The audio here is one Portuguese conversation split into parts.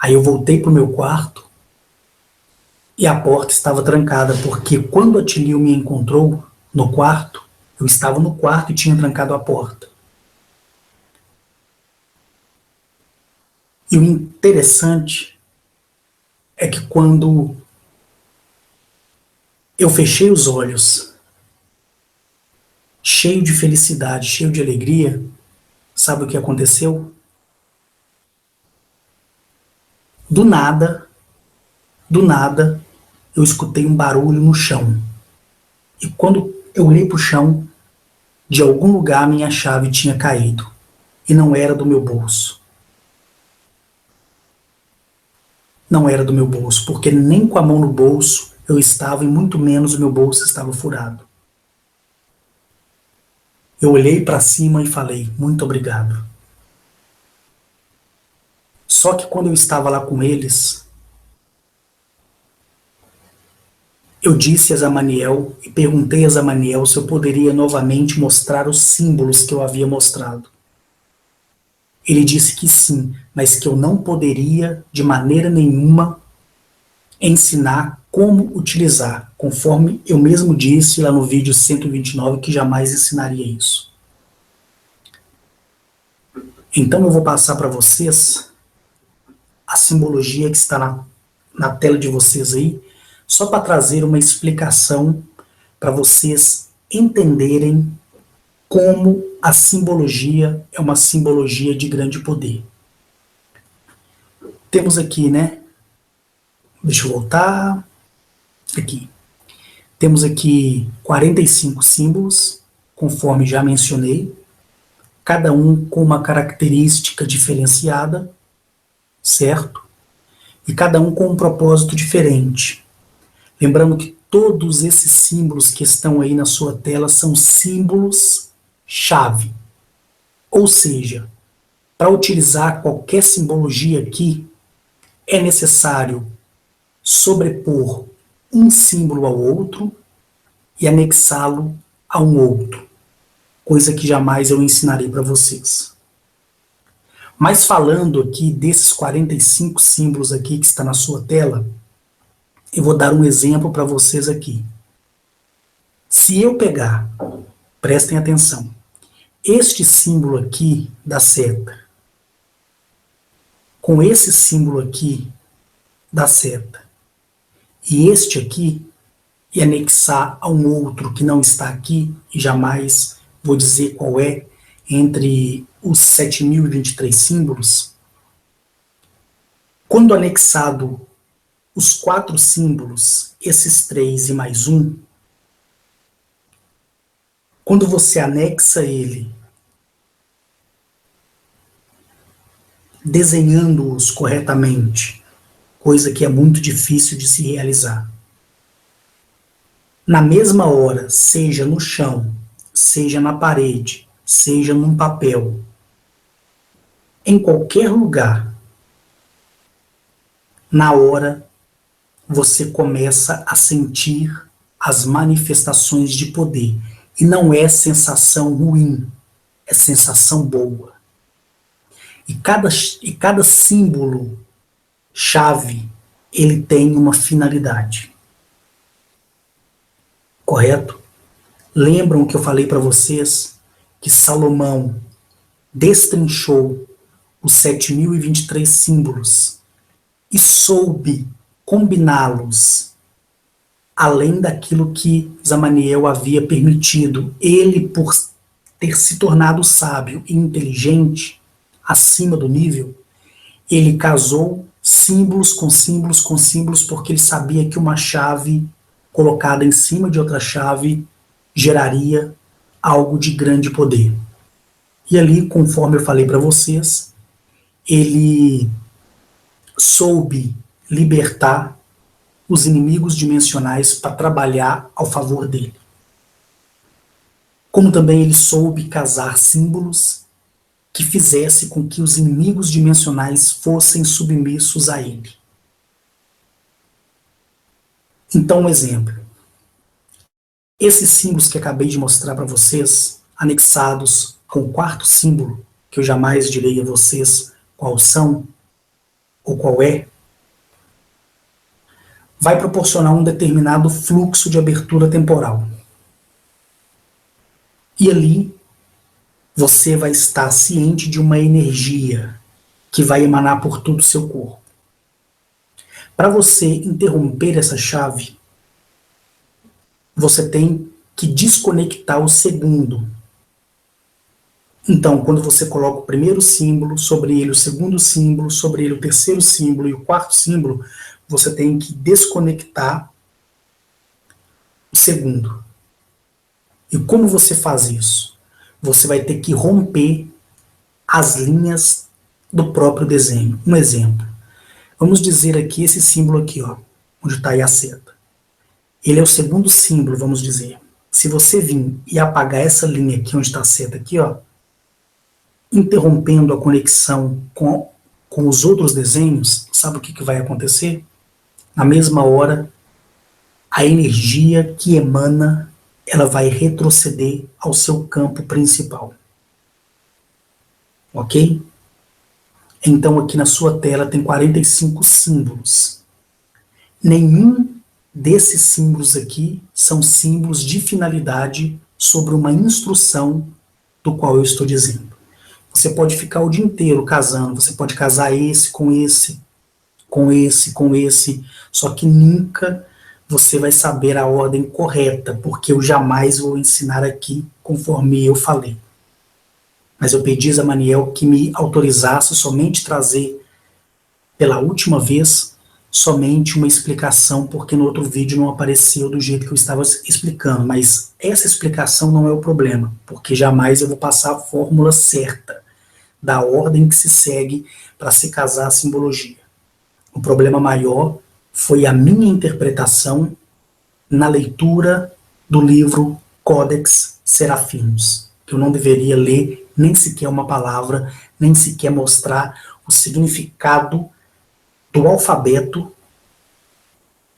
Aí eu voltei para o meu quarto e a porta estava trancada, porque quando a Tilio me encontrou no quarto, eu estava no quarto e tinha trancado a porta. E o interessante é que quando eu fechei os olhos, cheio de felicidade, cheio de alegria, sabe o que aconteceu? Do nada, do nada, eu escutei um barulho no chão. E quando eu olhei para o chão, de algum lugar minha chave tinha caído. E não era do meu bolso. Não era do meu bolso, porque nem com a mão no bolso eu estava, e muito menos o meu bolso estava furado. Eu olhei para cima e falei, muito obrigado. Só que quando eu estava lá com eles, eu disse a Zamaniel e perguntei a Zamaniel se eu poderia novamente mostrar os símbolos que eu havia mostrado. Ele disse que sim, mas que eu não poderia, de maneira nenhuma, ensinar como utilizar, conforme eu mesmo disse lá no vídeo 129, que jamais ensinaria isso. Então eu vou passar para vocês a simbologia que está na tela de vocês aí, só para trazer uma explicação para vocês entenderem como a simbologia é uma simbologia de grande poder. Temos aqui, né? Deixa eu voltar. Aqui. Temos aqui 45 símbolos, conforme já mencionei, cada um com uma característica diferenciada, certo? E cada um com um propósito diferente. Lembrando que todos esses símbolos que estão aí na sua tela são símbolos-chave. Ou seja, para utilizar qualquer simbologia aqui, é necessário sobrepor um símbolo ao outro e anexá-lo a um outro, coisa que jamais eu ensinarei para vocês. Mas falando aqui desses 45 símbolos aqui que está na sua tela, eu vou dar um exemplo para vocês aqui. Se eu pegar, prestem atenção, este símbolo aqui da seta, com esse símbolo aqui da seta, e este aqui, e anexar a um outro que não está aqui, e jamais vou dizer qual é, entre os 7.023 símbolos, quando anexado os 4 símbolos, esses 3 e mais um, quando você anexa ele, desenhando-os corretamente, coisa que é muito difícil de se realizar, na mesma hora, seja no chão, seja na parede, seja num papel, em qualquer lugar, na hora você começa a sentir as manifestações de poder. E não é sensação ruim, é sensação boa. E cada símbolo chave, ele tem uma finalidade. Correto? Lembram que eu falei para vocês que Salomão destrinchou os 7.023 símbolos e soube combiná-los além daquilo que Zamaniel havia permitido. Ele, por ter se tornado sábio e inteligente, acima do nível, ele casou símbolos com símbolos com símbolos, porque ele sabia que uma chave colocada em cima de outra chave geraria algo de grande poder. E ali, conforme eu falei para vocês, ele soube libertar os inimigos dimensionais para trabalhar ao favor dele. Como também ele soube casar símbolos que fizesse com que os inimigos dimensionais fossem submissos a ele. Então, um exemplo. Esses símbolos que acabei de mostrar para vocês, anexados com o 4º símbolo, que eu jamais direi a vocês quais são, ou qual é, vai proporcionar um determinado fluxo de abertura temporal. E ali você vai estar ciente de uma energia que vai emanar por todo o seu corpo. Para você interromper essa chave, você tem que desconectar o segundo. Então, quando você coloca o primeiro símbolo, sobre ele o segundo símbolo, sobre ele o terceiro símbolo e o quarto símbolo, você tem que desconectar o segundo. E como você faz isso? Você vai ter que romper as linhas do próprio desenho. Um exemplo. Vamos dizer aqui esse símbolo aqui, ó, onde está aí a seta. Ele é o segundo símbolo, vamos dizer. Se você vir e apagar essa linha aqui, onde está a seta aqui, ó, interrompendo a conexão com os outros desenhos, sabe o que vai acontecer? Na mesma hora, a energia que emana, ela vai retroceder ao seu campo principal. Ok? Então aqui na sua tela tem 45 símbolos. Nenhum desses símbolos aqui são símbolos de finalidade sobre uma instrução do qual eu estou dizendo. Você pode ficar o dia inteiro casando, você pode casar esse com esse, com esse, com esse, só que nunca você vai saber a ordem correta, porque eu jamais vou ensinar aqui conforme eu falei. Mas eu pedi a Zamaniel que me autorizasse somente trazer, pela última vez, somente uma explicação, porque no outro vídeo não apareceu do jeito que eu estava explicando, mas essa explicação não é o problema, porque jamais eu vou passar a fórmula certa da ordem que se segue para se casar a simbologia. O problema maior foi a minha interpretação na leitura do livro Codex Serafinus, que eu não deveria ler nem sequer uma palavra, nem sequer mostrar o significado do alfabeto,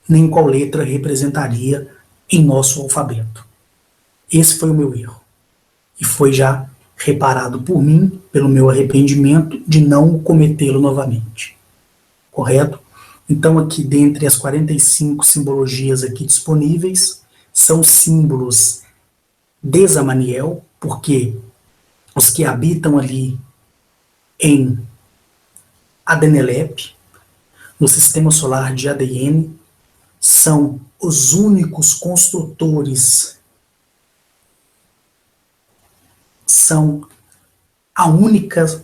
nem qual letra representaria em nosso alfabeto. Esse foi o meu erro. E foi já reparado por mim, pelo meu arrependimento, de não cometê-lo novamente. Correto? Então aqui, dentre as 45 simbologias aqui disponíveis, são símbolos de Zamaniel, porque os que habitam ali em Adenelep, no sistema solar de ADN, são os únicos construtores, são a única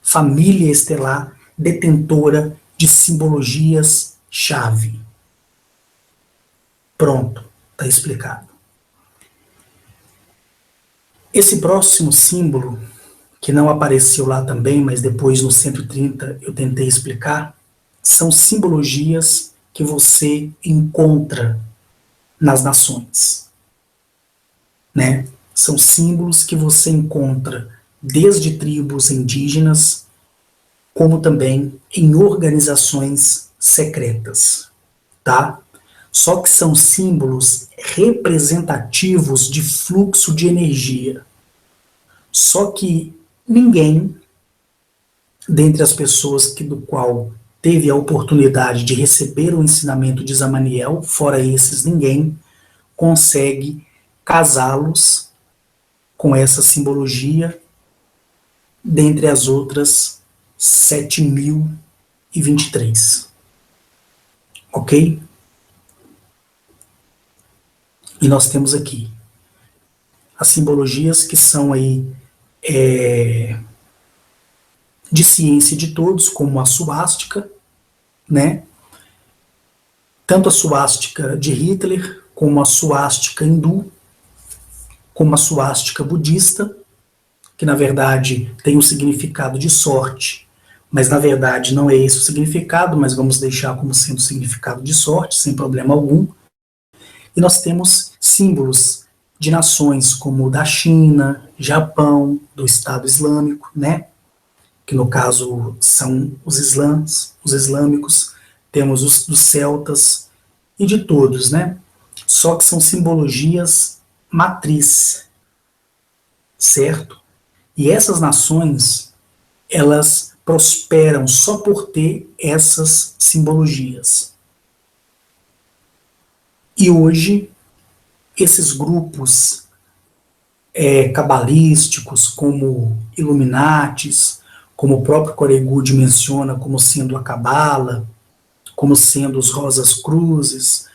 família estelar detentora de simbologias-chave. Pronto, está explicado. Esse próximo símbolo, que não apareceu lá também, mas depois no 130 eu tentei explicar, são simbologias que você encontra nas nações, né? São símbolos que você encontra desde tribos indígenas, como também em organizações secretas, tá? Só que são símbolos representativos de fluxo de energia. Só que ninguém, dentre as pessoas do qual teve a oportunidade de receber o ensinamento de Zamaniel, fora esses, ninguém consegue casá-los com essa simbologia, dentre as outras 7.023. Ok? E nós temos aqui as simbologias que são aí de ciência de todos, como a suástica, né? Tanto a suástica de Hitler, como a suástica hindu, como a suástica budista, que na verdade tem um significado de sorte, mas na verdade não é esse o significado, mas vamos deixar como sendo significado de sorte, sem problema algum. E nós temos símbolos de nações como o da China, Japão, do Estado Islâmico, né? Que no caso são os islâmicos, temos os dos celtas e de todos, né? Só que são simbologias matriz, certo? E essas nações, elas prosperam só por ter essas simbologias. E hoje, esses grupos cabalísticos, como Illuminatis, como o próprio Corey Goode menciona, como sendo a Cabala, como sendo os Rosas Cruzes,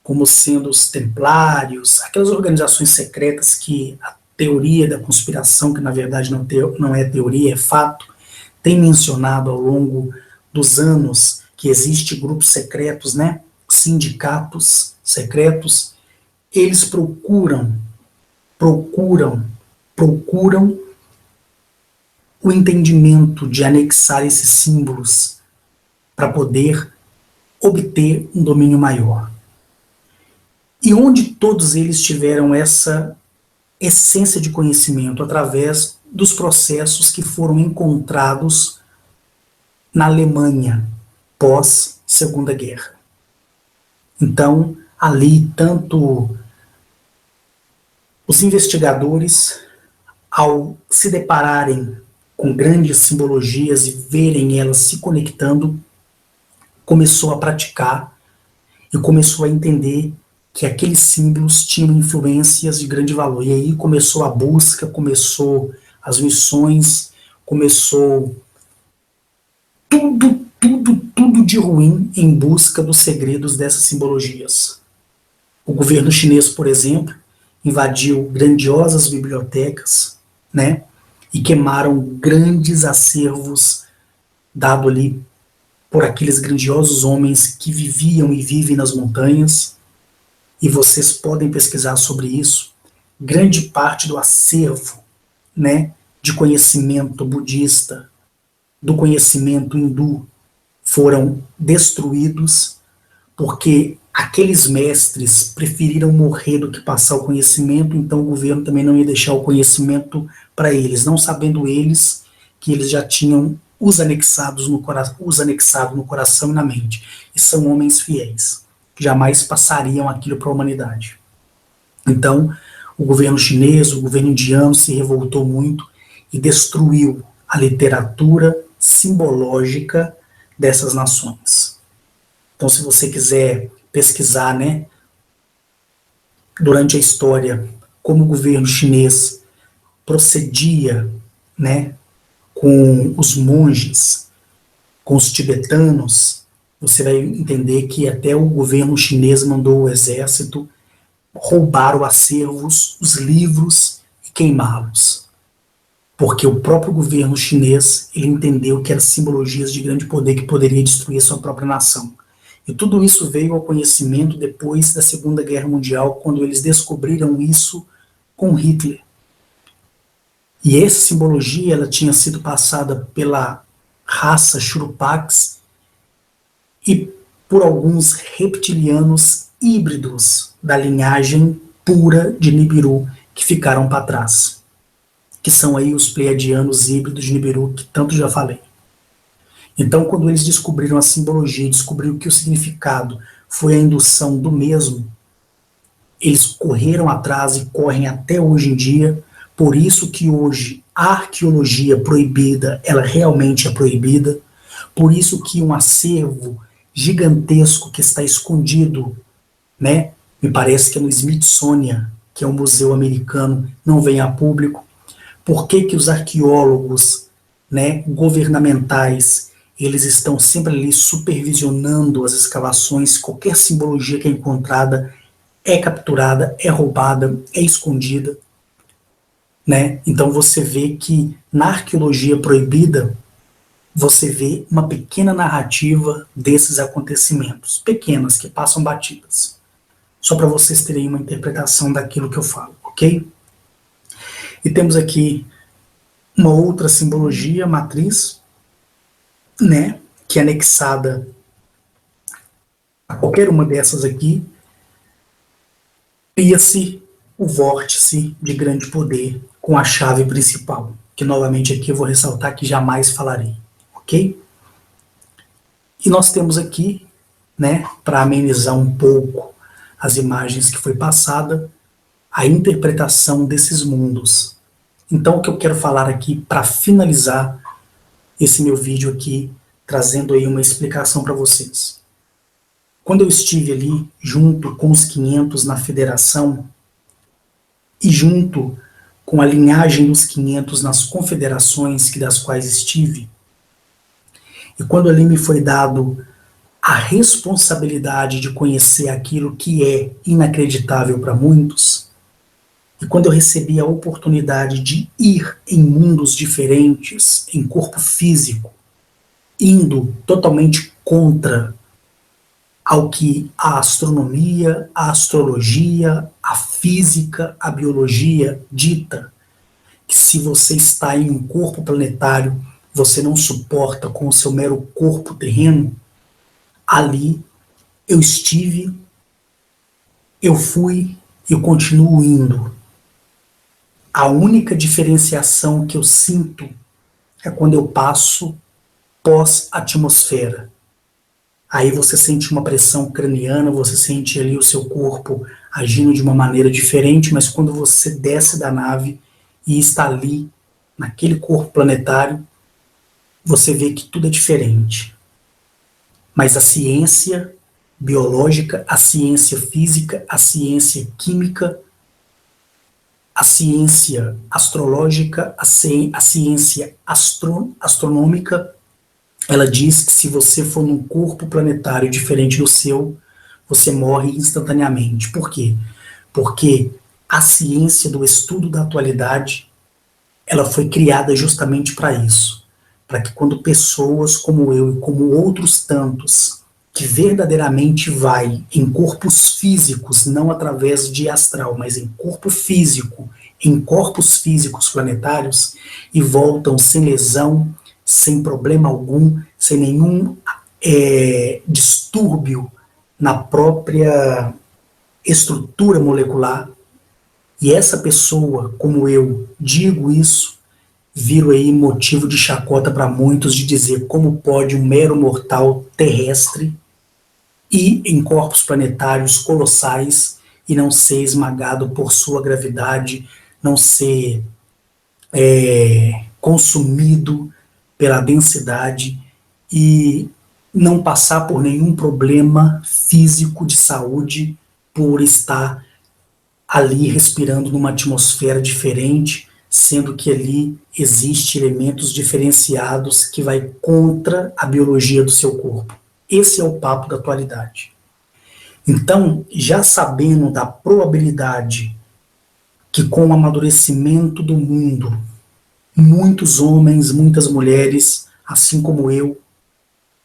como sendo os Templários, aquelas organizações secretas que a teoria da conspiração, que na verdade não é teoria, é fato, tem mencionado ao longo dos anos que existem grupos secretos, né, sindicatos secretos, eles procuram o entendimento de anexar esses símbolos para poder obter um domínio maior. E onde todos eles tiveram essa essência de conhecimento? Através dos processos que foram encontrados na Alemanha pós-Segunda Guerra. Então, ali, tanto os investigadores, ao se depararem com grandes simbologias e verem elas se conectando, começou a praticar e começou a entender que aqueles símbolos tinham influências de grande valor. E aí começou a busca, começou as missões, começou tudo de ruim em busca dos segredos dessas simbologias. O governo chinês, por exemplo, invadiu grandiosas bibliotecas, né, e queimaram grandes acervos dado ali por aqueles grandiosos homens que viviam e vivem nas montanhas, e vocês podem pesquisar sobre isso. Grande parte do acervo, né, de conhecimento budista, do conhecimento hindu, foram destruídos porque aqueles mestres preferiram morrer do que passar o conhecimento, então o governo também não ia deixar o conhecimento para eles, não sabendo eles que eles já tinham os anexado no coração e na mente. E são homens fiéis, que jamais passariam aquilo para a humanidade. Então, o governo chinês, o governo indiano se revoltou muito e destruiu a literatura simbológica dessas nações. Então, se você quiser pesquisar, né, durante a história, como o governo chinês procedia, né, com os monges, com os tibetanos, você vai entender que até o governo chinês mandou o exército roubar os acervos, os livros e queimá-los. Porque o próprio governo chinês, ele entendeu que eram simbologias de grande poder que poderia destruir sua própria nação. E tudo isso veio ao conhecimento depois da Segunda Guerra Mundial, quando eles descobriram isso com Hitler. E essa simbologia, ela tinha sido passada pela raça Churupax e por alguns reptilianos híbridos da linhagem pura de Nibiru que ficaram para trás, que são aí os pleiadianos híbridos de Nibiru que tanto já falei. Então, quando eles descobriram a simbologia, descobriram que o significado foi a indução do mesmo, eles correram atrás e correm até hoje em dia. Por isso que hoje a arqueologia proibida, ela realmente é proibida. Por isso que um acervo gigantesco que está escondido, né, me parece que é no Smithsonian, que é um museu americano, não vem a público. Por que que os arqueólogos, né, governamentais, eles estão sempre ali supervisionando as escavações? Qualquer simbologia que é encontrada é capturada, é roubada, é escondida, né? Então você vê que na arqueologia proibida, você vê uma pequena narrativa desses acontecimentos, pequenas, que passam batidas. Só para vocês terem uma interpretação daquilo que eu falo, ok? E temos aqui uma outra simbologia, matriz, né, que é anexada a qualquer uma dessas aqui, cria-se o vórtice de grande poder com a chave principal, que novamente aqui eu vou ressaltar que jamais falarei, ok? E nós temos aqui, né, para amenizar um pouco as imagens que foi passada, a interpretação desses mundos. Então o que eu quero falar aqui para finalizar esse meu vídeo aqui, trazendo aí uma explicação para vocês. Quando eu estive ali, junto com os 500 na federação, e junto com a linhagem dos 500 nas confederações das quais estive, e quando ali me foi dado a responsabilidade de conhecer aquilo que é inacreditável para muitos, e quando eu recebi a oportunidade de ir em mundos diferentes, em corpo físico, indo totalmente contra ao que a astronomia, a astrologia, a física, a biologia dita, que se você está em um corpo planetário, você não suporta com o seu mero corpo terreno, ali eu estive, eu fui e eu continuo indo. A única diferenciação que eu sinto é quando eu passo pós-atmosfera. Aí você sente uma pressão craniana, você sente ali o seu corpo agindo de uma maneira diferente, mas quando você desce da nave e está ali, naquele corpo planetário, você vê que tudo é diferente. Mas a ciência biológica, a ciência física, a ciência química, a ciência astrológica, a ciência astronômica, ela diz que se você for num corpo planetário diferente do seu, você morre instantaneamente. Por quê? Porque a ciência do estudo da atualidade, ela foi criada justamente para isso. Para que quando pessoas como eu e como outros tantos, que verdadeiramente vai em corpos físicos, não através de astral, mas em corpo físico, em corpos físicos planetários, e voltam sem lesão, sem problema algum, sem nenhum distúrbio na própria estrutura molecular, e essa pessoa, como eu, digo isso, viro aí motivo de chacota para muitos de dizer como pode um mero mortal terrestre ir em corpos planetários colossais e não ser esmagado por sua gravidade, não ser consumido pela densidade e não passar por nenhum problema físico de saúde por estar ali respirando numa atmosfera diferente, sendo que ali existem elementos diferenciados que vai contra a biologia do seu corpo. Esse é o papo da atualidade. Então, já sabendo da probabilidade que com o amadurecimento do mundo, muitos homens, muitas mulheres, assim como eu,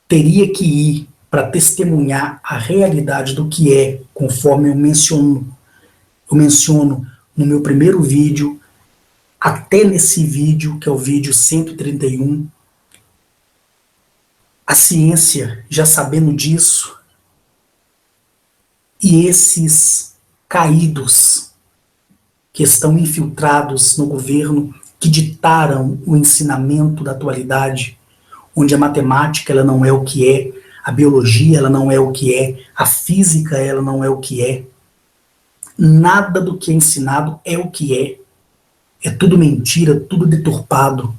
teria que ir para testemunhar a realidade do que é, conforme eu menciono no meu primeiro vídeo, até nesse vídeo, que é o vídeo 131, a ciência, já sabendo disso, e esses caídos que estão infiltrados no governo, que ditaram o ensinamento da atualidade, onde a matemática ela não é o que é, a biologia ela não é o que é, a física ela não é o que é, nada do que é ensinado é o que é tudo mentira, tudo deturpado,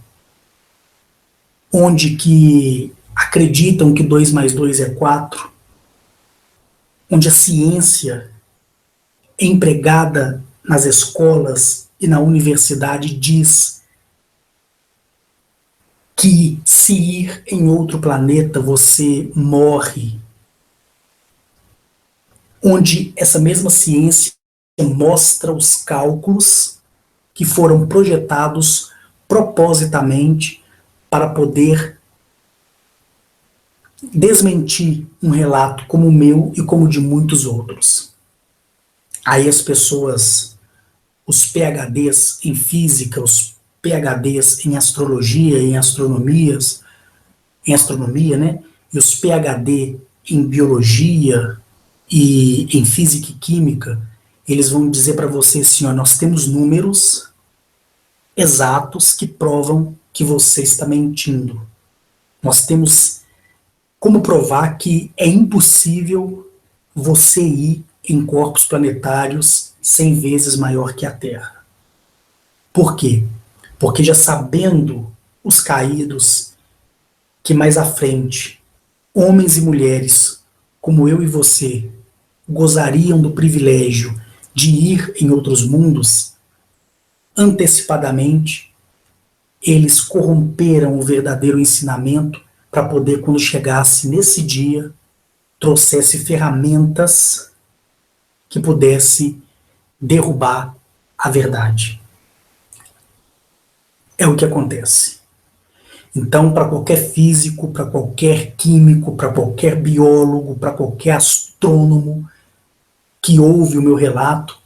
onde que acreditam que 2 mais 2 é 4, onde a ciência é empregada nas escolas e na universidade diz que se ir em outro planeta você morre, onde essa mesma ciência mostra os cálculos que foram projetados propositamente para poder desmentir um relato como o meu e como o de muitos outros. Aí as pessoas, os PhDs em física, os PhDs em astrologia, em astronomia, né? E os PhD em biologia e em física e química, eles vão dizer para você assim, ó, nós temos números exatos que provam que você está mentindo. Nós temos como provar que é impossível você ir em corpos planetários 100 vezes maior que a Terra. Por quê? Porque já sabendo os caídos que mais à frente, homens e mulheres, como eu e você, gozariam do privilégio de ir em outros mundos, antecipadamente, eles corromperam o verdadeiro ensinamento para poder, quando chegasse nesse dia, trouxesse ferramentas que pudesse derrubar a verdade. É o que acontece. Então, para qualquer físico, para qualquer químico, para qualquer biólogo, para qualquer astrônomo que ouve o meu relato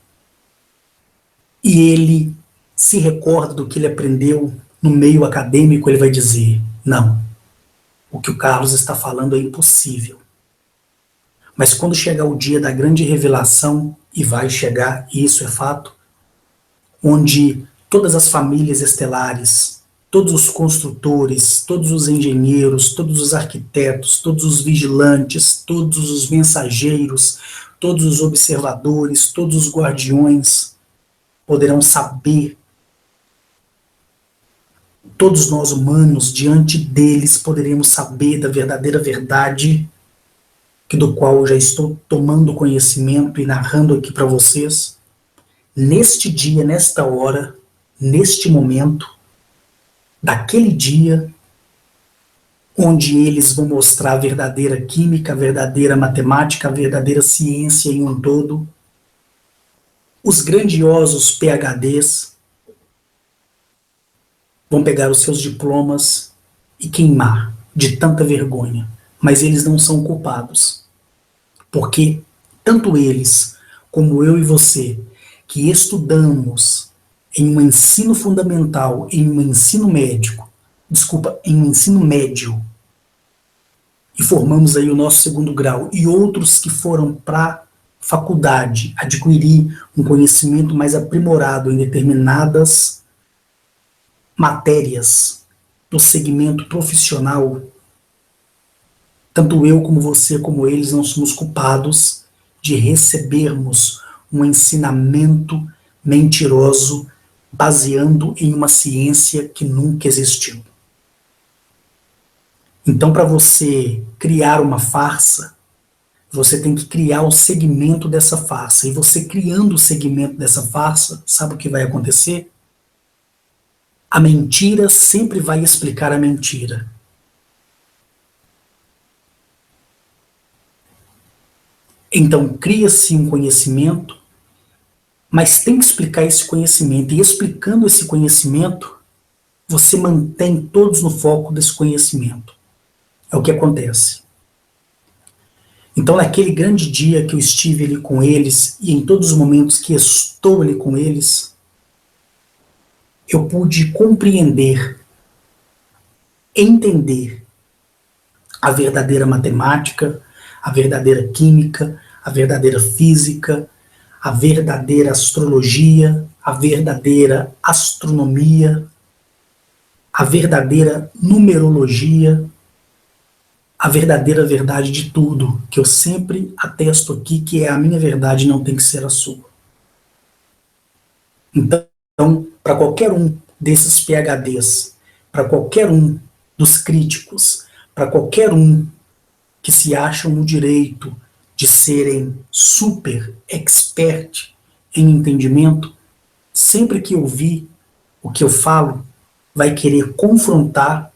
e ele se recorda do que ele aprendeu no meio acadêmico, ele vai dizer: não, o que o Carlos está falando é impossível. Mas quando chegar o dia da grande revelação, e vai chegar, e isso é fato, onde todas as famílias estelares, todos os construtores, todos os engenheiros, todos os arquitetos, todos os vigilantes, todos os mensageiros, todos os observadores, todos os guardiões poderão saber, todos nós humanos, diante deles, poderemos saber da verdadeira verdade, que do qual eu já estou tomando conhecimento e narrando aqui para vocês, neste dia, nesta hora, neste momento, daquele dia, onde eles vão mostrar a verdadeira química, a verdadeira matemática, a verdadeira ciência em um todo, os grandiosos PhDs vão pegar os seus diplomas e queimar de tanta vergonha, mas eles não são culpados, porque tanto eles como eu e você, que estudamos em um ensino fundamental, em um ensino em um ensino médio, e formamos aí o nosso segundo grau, e outros que foram para faculdade adquirir um conhecimento mais aprimorado em determinadas matérias do segmento profissional, tanto eu como você, como eles, não somos culpados de recebermos um ensinamento mentiroso baseando em uma ciência que nunca existiu. Então, para você criar uma farsa, você tem que criar o segmento dessa farsa. E você criando o segmento dessa farsa, sabe o que vai acontecer? A mentira sempre vai explicar a mentira. Então, cria-se um conhecimento, mas tem que explicar esse conhecimento. E explicando esse conhecimento, você mantém todos no foco desse conhecimento. É o que acontece. Então, naquele grande dia que eu estive ali com eles, e em todos os momentos que estou ali com eles, eu pude compreender, entender a verdadeira matemática, a verdadeira química, a verdadeira física, a verdadeira astrologia, a verdadeira astronomia, a verdadeira numerologia, a verdadeira verdade de tudo, que eu sempre atesto aqui que é a minha verdade, não tem que ser a sua. Então, para qualquer um desses PhDs, para qualquer um dos críticos, para qualquer um que se acham no direito de serem super expert em entendimento, sempre que ouvir o que eu falo, vai querer confrontar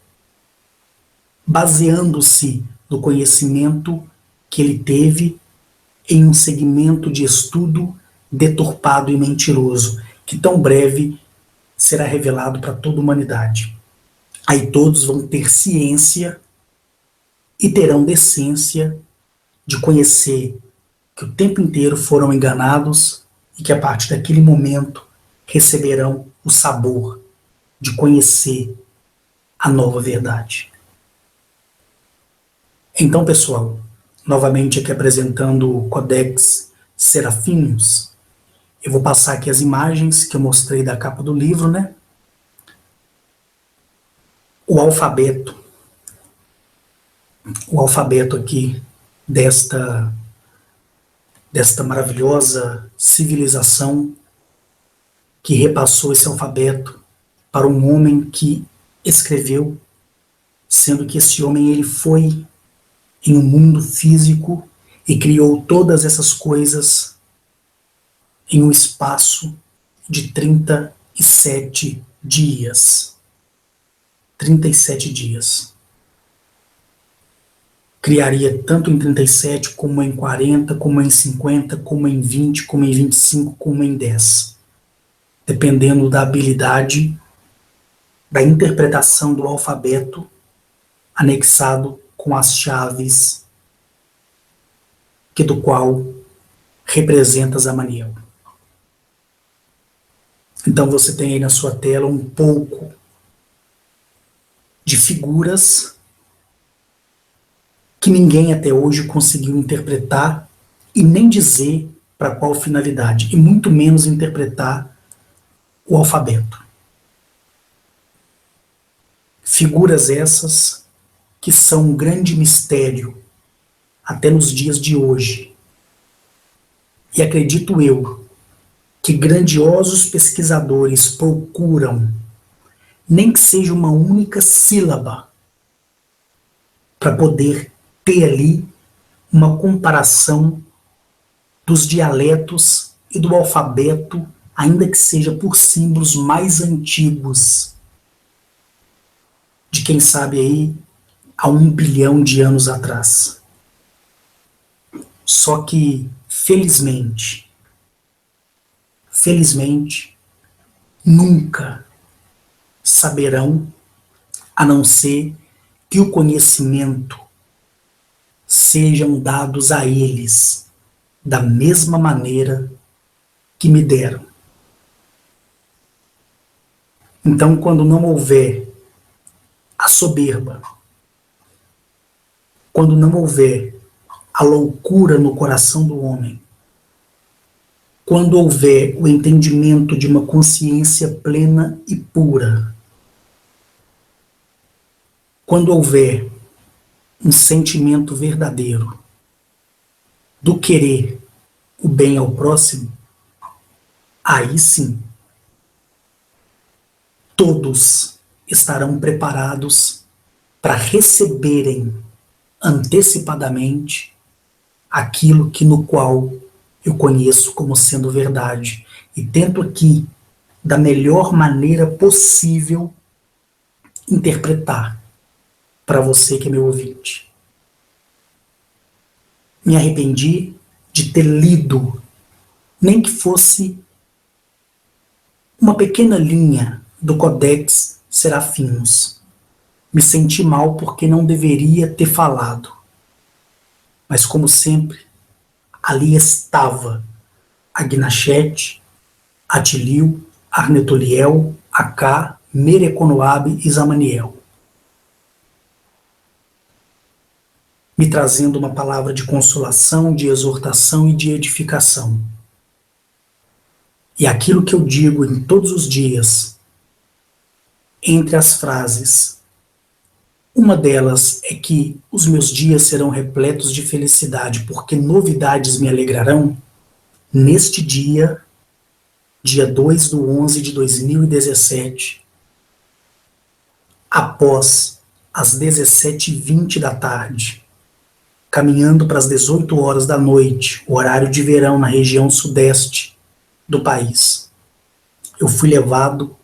baseando-se no conhecimento que ele teve em um segmento de estudo deturpado e mentiroso, que tão breve será revelado para toda a humanidade. Aí todos vão ter ciência e terão decência de conhecer que o tempo inteiro foram enganados e que a partir daquele momento receberão o sabor de conhecer a nova verdade. Então, pessoal, novamente aqui apresentando o Codex Serafinus, eu vou passar aqui as imagens que eu mostrei da capa do livro, né? O alfabeto aqui desta maravilhosa civilização que repassou esse alfabeto para um homem que escreveu sendo que esse homem ele foi em um mundo físico e criou todas essas coisas em um espaço de 37 dias. 37 dias. Criaria tanto em 37, como em 40, como em 50, como em 20, como em 25, como em 10. Dependendo da habilidade, da interpretação do alfabeto anexado com as chaves que do qual representa Zamaniel. Então você tem aí na sua tela um pouco de figuras que ninguém até hoje conseguiu interpretar e nem dizer para qual finalidade, e muito menos interpretar o alfabeto. Figuras essas que são um grande mistério até nos dias de hoje. E acredito eu que grandiosos pesquisadores procuram, nem que seja uma única sílaba, para poder ter ali uma comparação dos dialetos e do alfabeto, ainda que seja por símbolos mais antigos, de quem sabe aí há 1 bilhão de anos atrás. Só que, felizmente, nunca saberão, a não ser que o conhecimento sejam dados a eles da mesma maneira que me deram. Então, quando não houver a soberba, quando não houver a loucura no coração do homem, quando houver o entendimento de uma consciência plena e pura, quando houver um sentimento verdadeiro do querer o bem ao próximo, aí sim, todos estarão preparados para receberem antecipadamente aquilo que no qual eu conheço como sendo verdade e tento aqui, da melhor maneira possível, interpretar para você que é meu ouvinte. Me arrependi de ter lido, nem que fosse uma pequena linha do Codex Serafinos. Me senti mal porque não deveria ter falado. Mas como sempre, ali estava Agnachete, Atilio, Arnetoliel, Acá, Mereconoabe e Zamaniel, me trazendo uma palavra de consolação, de exortação e de edificação. E aquilo que eu digo em todos os dias, entre as frases, uma delas é que os meus dias serão repletos de felicidade, porque novidades me alegrarão. Neste dia, dia 2/11 de 2017, após as 17h20 da tarde, caminhando para as 18 horas da noite, horário de verão na região sudeste do país, eu fui levado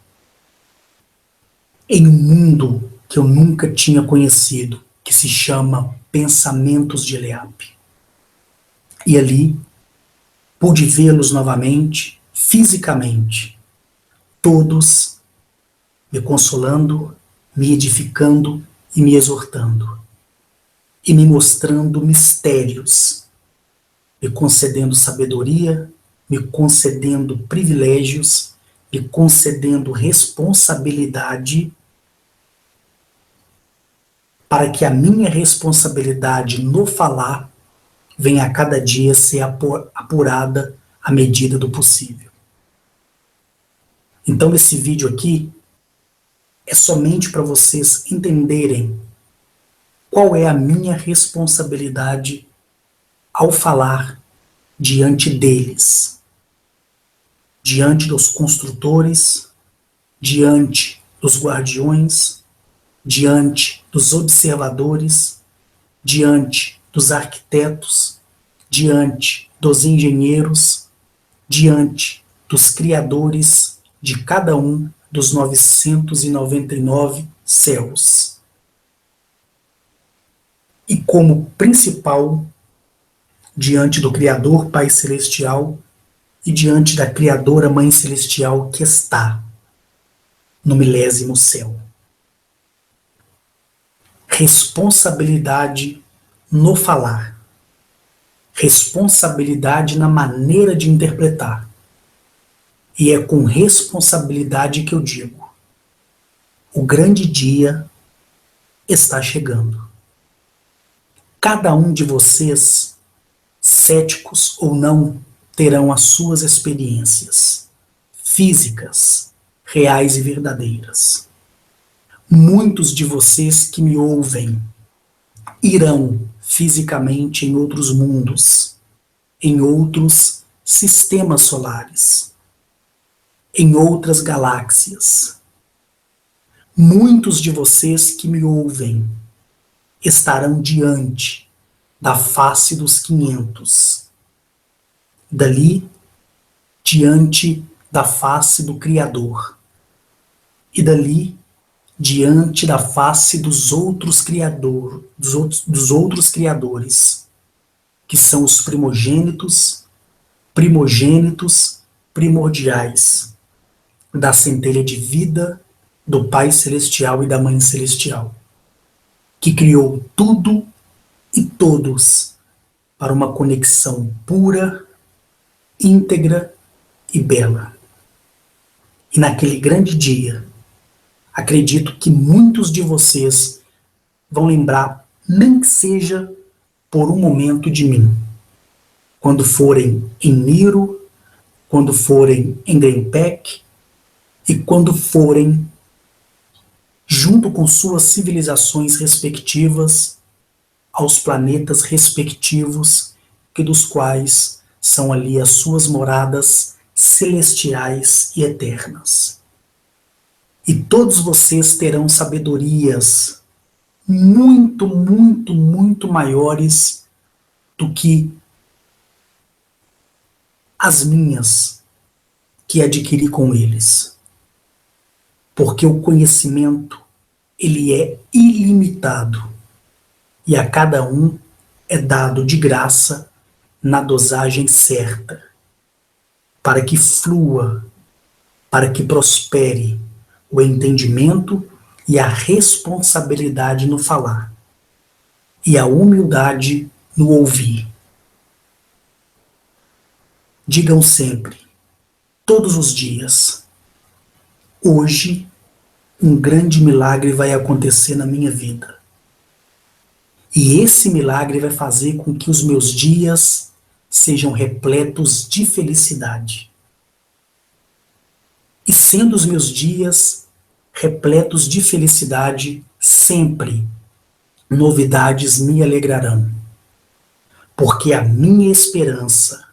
em um mundo que eu nunca tinha conhecido, que se chama Pensamentos de Eleape. E ali pude vê-los novamente, fisicamente, todos me consolando, me edificando e me exortando, e me mostrando mistérios, me concedendo sabedoria, me concedendo privilégios, me concedendo responsabilidade, para que a minha responsabilidade no falar venha a cada dia ser apurada à medida do possível. Então esse vídeo aqui é somente para vocês entenderem qual é a minha responsabilidade ao falar diante deles, diante dos construtores, diante dos guardiões, diante dos observadores, diante dos arquitetos, diante dos engenheiros, diante dos criadores de cada um dos 999 céus. E como principal, diante do Criador Pai Celestial e diante da Criadora Mãe Celestial que está no 1000º céu. Responsabilidade no falar. Responsabilidade na maneira de interpretar. E é com responsabilidade que eu digo: o grande dia está chegando. Cada um de vocês, céticos ou não, terão as suas experiências físicas, reais e verdadeiras. Muitos de vocês que me ouvem irão fisicamente em outros mundos, em outros sistemas solares, em outras galáxias. Muitos de vocês que me ouvem estarão diante da face dos 500, dali diante da face do Criador, e dali diante da face dos outros criadores, que são os primogênitos primordiais da centelha de vida do Pai Celestial e da Mãe Celestial, que criou tudo e todos para uma conexão pura, íntegra e bela. E naquele grande dia, acredito que muitos de vocês vão lembrar, nem que seja por um momento, de mim. Quando forem em Niro, quando forem em Greenpeck e quando forem junto com suas civilizações respectivas aos planetas respectivos, que dos quais são ali as suas moradas celestiais e eternas. E todos vocês terão sabedorias muito, muito, muito maiores do que as minhas que adquiri com eles. Porque o conhecimento, ele é ilimitado e a cada um é dado de graça na dosagem certa, para que flua, para que prospere o entendimento e a responsabilidade no falar, e a humildade no ouvir. Digam sempre, todos os dias: hoje um grande milagre vai acontecer na minha vida. E esse milagre vai fazer com que os meus dias sejam repletos de felicidade. E sendo os meus dias repletos de felicidade, sempre novidades me alegrarão. Porque a minha esperança,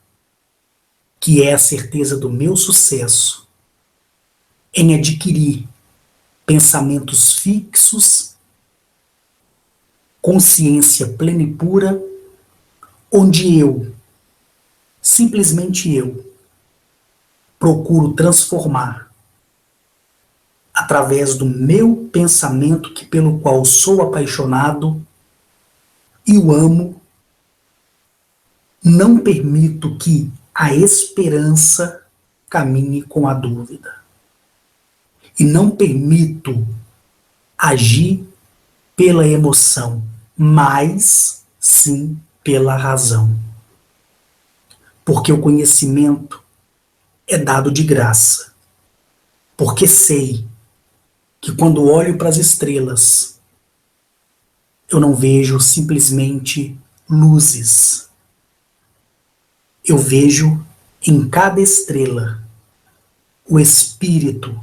que é a certeza do meu sucesso, em adquirir pensamentos fixos, consciência plena e pura, onde eu, simplesmente eu, procuro transformar através do meu pensamento, que pelo qual sou apaixonado e o amo. Não permito que a esperança caminhe com a dúvida. E não permito agir pela emoção, mas sim pela razão. Porque o conhecimento é dado de graça. Porque sei que quando olho para as estrelas, eu não vejo simplesmente luzes. Eu vejo em cada estrela o espírito,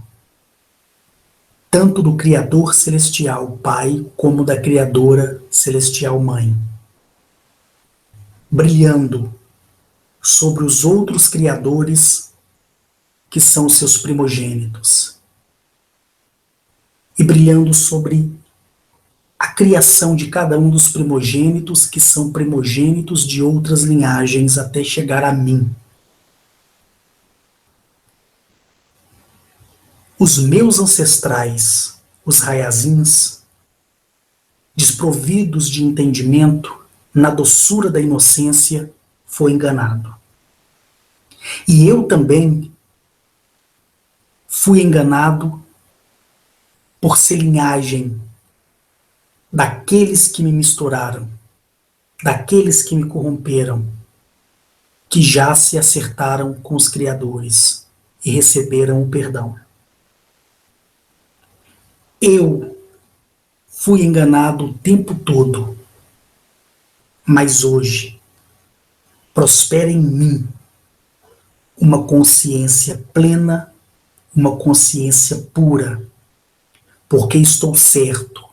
tanto do Criador Celestial Pai, como da Criadora Celestial Mãe, brilhando sobre os outros criadores que são seus primogênitos, e brilhando sobre a criação de cada um dos primogênitos, que são primogênitos de outras linhagens, até chegar a mim. Os meus ancestrais, os Rayazins, desprovidos de entendimento, na doçura da inocência, foi enganado. E eu também fui enganado por ser linhagem daqueles que me misturaram, daqueles que me corromperam, que já se acertaram com os criadores e receberam o perdão. Eu fui enganado o tempo todo, mas hoje prospera em mim uma consciência plena, uma consciência pura, porque estou certo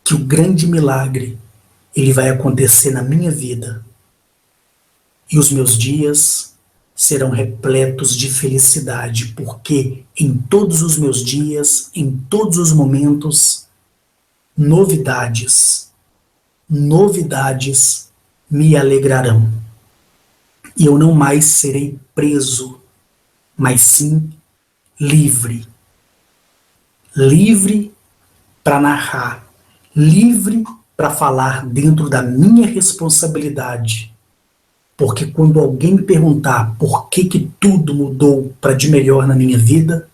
que o grande milagre ele vai acontecer na minha vida e os meus dias serão repletos de felicidade, porque em todos os meus dias, em todos os momentos, novidades me alegrarão. E eu não mais serei preso, mas sim livre. Livre para narrar, livre para falar dentro da minha responsabilidade. Porque quando alguém me perguntar por que tudo mudou para de melhor na minha vida,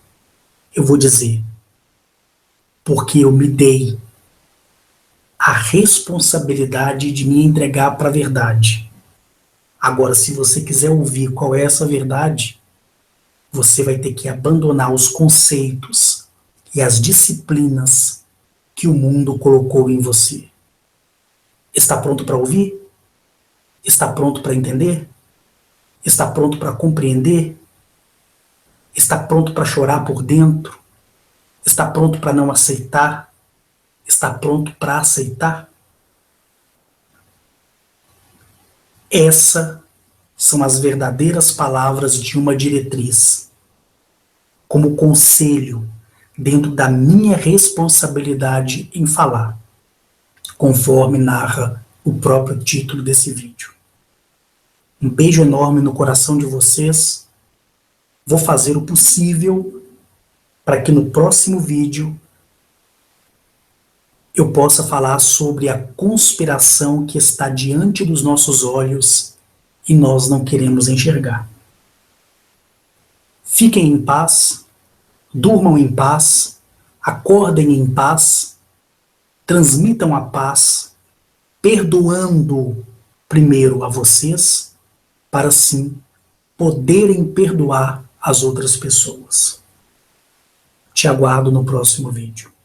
eu vou dizer, porque eu me dei a responsabilidade de me entregar para a verdade. Agora, se você quiser ouvir qual é essa verdade, você vai ter que abandonar os conceitos e as disciplinas que o mundo colocou em você. Está pronto para ouvir? Está pronto para entender? Está pronto para compreender? Está pronto para chorar por dentro? Está pronto para não aceitar? Está pronto para aceitar? Essas são as verdadeiras palavras de uma diretriz, como conselho dentro da minha responsabilidade em falar, conforme narra o próprio título desse vídeo. Um beijo enorme no coração de vocês. Vou fazer o possível para que no próximo vídeo eu possa falar sobre a conspiração que está diante dos nossos olhos e nós não queremos enxergar. Fiquem em paz, durmam em paz, acordem em paz, transmitam a paz, perdoando primeiro a vocês, para assim poderem perdoar as outras pessoas. Te aguardo no próximo vídeo.